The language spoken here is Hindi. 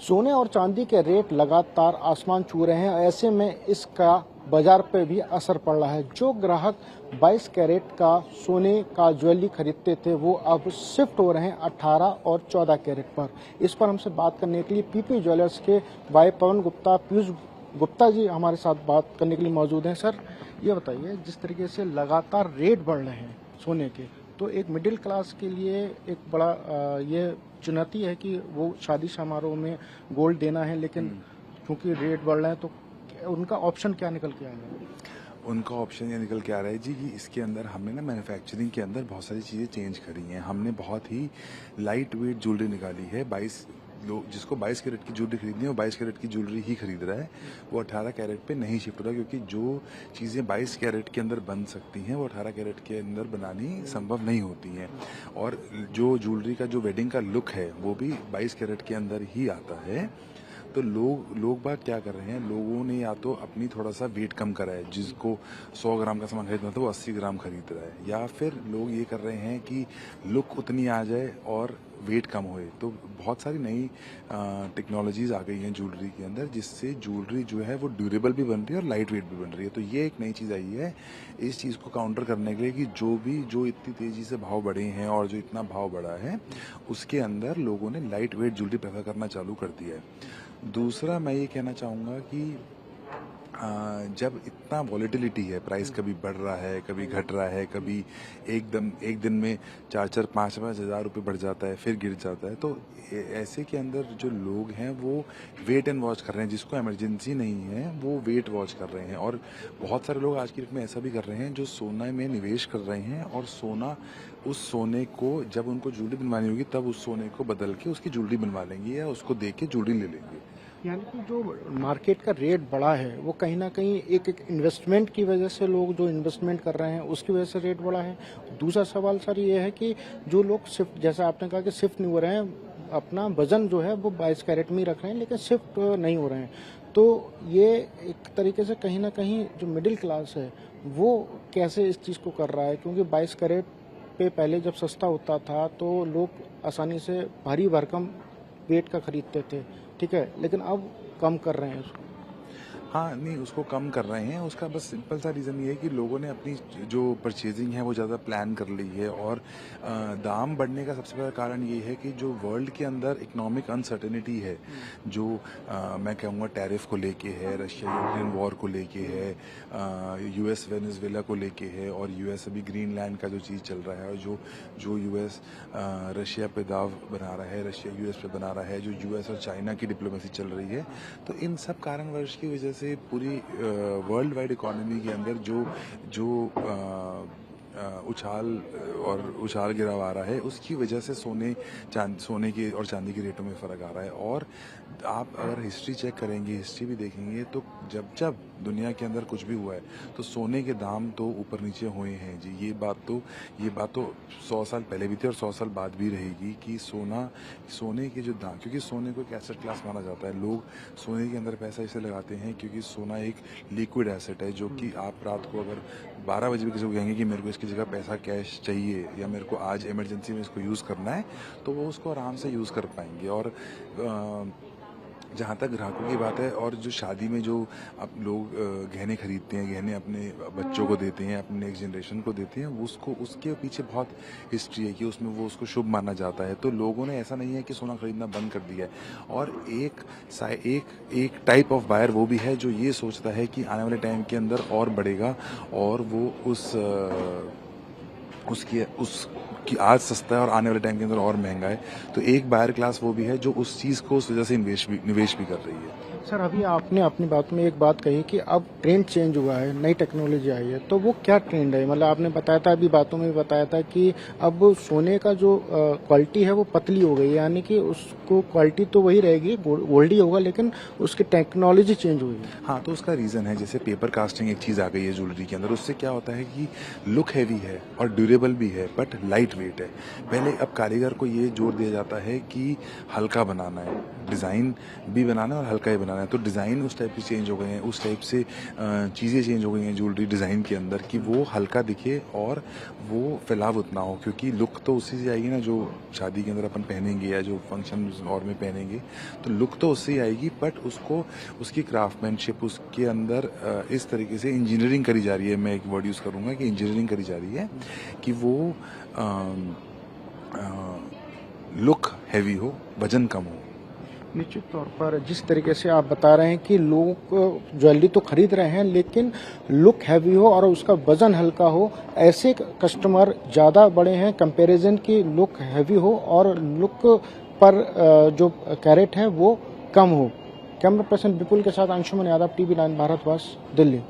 सोने और चांदी के रेट लगातार आसमान छू रहे हैं। ऐसे में इसका बाजार पे भी असर पड़ रहा है। जो ग्राहक 22 कैरेट का सोने का ज्वेलरी खरीदते थे वो अब शिफ्ट हो रहे हैं 18 और 14 कैरेट पर। इस पर हमसे बात करने के लिए पीपी ज्वेलर्स के भाई पवन गुप्ता, पीयूष गुप्ता जी हमारे साथ बात करने के लिए मौजूद हैं। सर, ये बताइए, जिस तरीके से लगातार रेट बढ़ रहे हैं सोने के, तो एक मिडिल क्लास के लिए एक बड़ा ये चुनौती है कि वो शादी समारोह में गोल्ड देना है, लेकिन क्योंकि रेट बढ़ रहे हैं तो उनका ऑप्शन क्या निकल के आएगा? उनका ऑप्शन ये निकल के आ रहा है जी कि इसके अंदर हमने ना मैन्युफैक्चरिंग के अंदर बहुत सारी चीज़ें चेंज करी हैं। हमने बहुत ही लाइट वेट ज्वेलरी निकाली है। 22 लोग जिसको 22 कैरेट की ज्वेलरी खरीदनी है वो 22 कैरेट की ज्वेलरी ही खरीद रहा है। वो 18 कैरेट पे नहीं शिफ्ट हो रहा, क्योंकि जो चीज़ें 22 कैरेट के अंदर बन सकती हैं वो 18 कैरेट के अंदर बनानी संभव नहीं होती हैं। और जो ज्वेलरी का जो वेडिंग का लुक है वो भी 22 कैरेट के अंदर ही आता है। तो लोग बात क्या कर रहे हैं, लोगों ने या तो अपनी थोड़ा सा वेट कम करा है, जिसको 100 ग्राम का सामान खरीदना था वो 80 ग्राम खरीद रहा है, या फिर लोग ये कर रहे हैं कि लुक उतनी आ जाए और वेट कम होए। तो बहुत सारी नई टेक्नोलॉजीज आ गई हैं ज्वेलरी के अंदर, जिससे ज्वेलरी जो है वो ड्यूरेबल भी बन रही है और लाइट वेट भी बन रही है। तो ये एक नई चीज़ आई है इस चीज़ को काउंटर करने के लिए कि जो इतनी तेज़ी से भाव बढ़े हैं और जो इतना भाव बढ़ा है उसके अंदर लोगों ने लाइट वेट ज्वेलरी प्रेफर करना चालू कर दिया है। दूसरा मैं ये कहना चाहूँगा कि जब इतना वॉलेटिलिटी है, प्राइस कभी बढ़ रहा है, कभी घट रहा है, कभी एक दिन में 4-4, 5-5 हज़ार रुपये बढ़ जाता है, फिर गिर जाता है, तो ऐसे के अंदर जो लोग हैं वो वेट एंड वॉच कर रहे हैं। जिसको इमरजेंसी नहीं है वो वेट वॉच कर रहे हैं। और बहुत सारे लोग आज की डेट में ऐसा भी कर रहे हैं जो सोना में निवेश कर रहे हैं, और उस सोने को जब उनको ज्वेलरी बनवानी होगी तब उस सोने को बदल के उसकी ज्वेलरी बनवा लेंगे या उसको दे के ज्वेलरी ले लेंगे। यानी कि जो मार्केट का रेट बढ़ा है वो कहीं ना कहीं एक इन्वेस्टमेंट की वजह से, लोग जो इन्वेस्टमेंट कर रहे हैं उसकी वजह से रेट बढ़ा है। दूसरा सवाल सर ये है कि जो लोग शिफ्ट, जैसा आपने कहा कि शिफ्ट नहीं हो रहे हैं, अपना वजन जो है वो 22 कैरेट में ही रख रहे हैं लेकिन शिफ्ट नहीं हो रहे हैं, तो ये एक तरीके से कहीं ना कहीं जो मिडिल क्लास है वो कैसे इस चीज़ को कर रहा है? क्योंकि 22 कैरेट पे पहले जब सस्ता होता था तो लोग आसानी से भारी भरकम वेट का खरीदते थे, ठीक है, लेकिन अब कम कर रहे हैं उसको। हाँ, नहीं, उसको कम कर रहे हैं। उसका बस सिंपल सा रीज़न ये है कि लोगों ने अपनी जो परचेजिंग है वो ज़्यादा प्लान कर ली है। और दाम बढ़ने का सबसे बड़ा कारण ये है कि जो वर्ल्ड के अंदर इकोनॉमिक अनसर्टेनिटी है, जो मैं कहूँगा टैरिफ को लेके है, रशिया यूक्रेन वॉर को लेके है, यूएस वेनेजुएला को लेके है, और यूएस अभी ग्रीनलैंड का जो चीज़ चल रहा है, और जो यूएस रशिया पे दाव बना रहा है, रशिया यूएस पे बना रहा है, जो यूएस और चाइना की डिप्लोमेसी चल रही है, तो इन सब कारणवश की वजह से पूरी वर्ल्ड वाइड इकोनॉमी के अंदर जो जो उछाल गिराव आ रहा है, उसकी वजह से सोने के और चांदी के रेटों में फ़र्क आ रहा है। और आप अगर हिस्ट्री चेक करेंगे, हिस्ट्री भी देखेंगे, तो जब दुनिया के अंदर कुछ भी हुआ है तो सोने के दाम तो ऊपर नीचे हुए हैं जी। ये बात तो 100 साल पहले भी थी और 100 साल बाद भी रहेगी कि सोने के जो दाम, क्योंकि सोने को एक एसेट क्लास माना जाता है। लोग सोने के अंदर पैसा इसलिए लगाते हैं क्योंकि सोना एक लिक्विड एसेट है, जो कि आप रात को अगर 12 बजे भी किसी को कहेंगे कि मेरे को इसकी जगह पैसा कैश चाहिए या मेरे को आज इमरजेंसी में इसको यूज़ करना है, तो वो उसको आराम से यूज़ कर पाएंगे। और जहाँ तक ग्राहकों की बात है, और जो शादी में जो अब लोग गहने खरीदते हैं, गहने अपने बच्चों को देते हैं, अपने नेक्स्ट जनरेशन को देते हैं, उसके पीछे बहुत हिस्ट्री है कि उसमें वो उसको शुभ माना जाता है। तो लोगों ने, ऐसा नहीं है कि सोना खरीदना बंद कर दिया है। और एक टाइप ऑफ बायर वो भी है जो ये सोचता है कि आने वाले टाइम के अंदर और बढ़ेगा, और वो उसकी आज सस्ता है और आने वाले टाइम के अंदर और महंगा है। तो एक बायर क्लास वो भी है जो उस चीज़ को उस वजह से निवेश भी कर रही है। सर, अभी आपने अपनी बात में एक बात कही कि अब ट्रेंड चेंज हुआ है, नई टेक्नोलॉजी आई है, तो वो क्या ट्रेंड है? मतलब आपने बताया था, अभी बातों में भी बताया था कि अब सोने का जो क्वालिटी है वो पतली हो गई है, यानी कि उसको क्वालिटी तो वही रहेगी, गोल्ड ही होगा, लेकिन उसकी टेक्नोलॉजी चेंज हुई है। हाँ, तो उसका रीज़न है, जैसे पेपर कास्टिंग एक चीज़ आ गई है ज्वेलरी के अंदर। उससे क्या होता है कि लुक हैवी है और ड्यूरेबल भी है, बट लाइट वेट है। पहले अब कारीगर को ये जोर दिया जाता है कि हल्का बनाना है, डिज़ाइन भी बनाना है और हल्का ही बनाना है। तो डिज़ाइन उस टाइप के चेंज हो गए हैं, उस टाइप से चीज़ें चेंज हो गई हैं ज्वेलरी डिज़ाइन के अंदर कि वो हल्का दिखे और वो फैलाव उतना हो, क्योंकि लुक तो उसी से आएगी ना जो शादी के अंदर अपन पहनेंगे या जो फंक्शन और में पहनेंगे, तो लुक तो उससे ही आएगी, बट उसको उसकी क्राफ्टमैनशिप उसके अंदर इस तरीके से इंजीनियरिंग करी जा रही है। मैं एक वर्ड यूज़ करूँगा कि इंजीनियरिंग करी जा रही है कि वो लुक हैवी हो, वजन कम हो। निश्चित तौर पर जिस तरीके से आप बता रहे हैं कि लोग ज्वेलरी तो खरीद रहे हैं लेकिन लुक हैवी हो और उसका वजन हल्का हो, ऐसे कस्टमर ज़्यादा बड़े हैं कंपैरिजन की लुक हैवी हो और लुक पर जो कैरेट है वो कम हो। कैमरा पर्सन विपुल के साथ अंशुमन यादव, टीवी 9 भारतवर्ष, दिल्ली।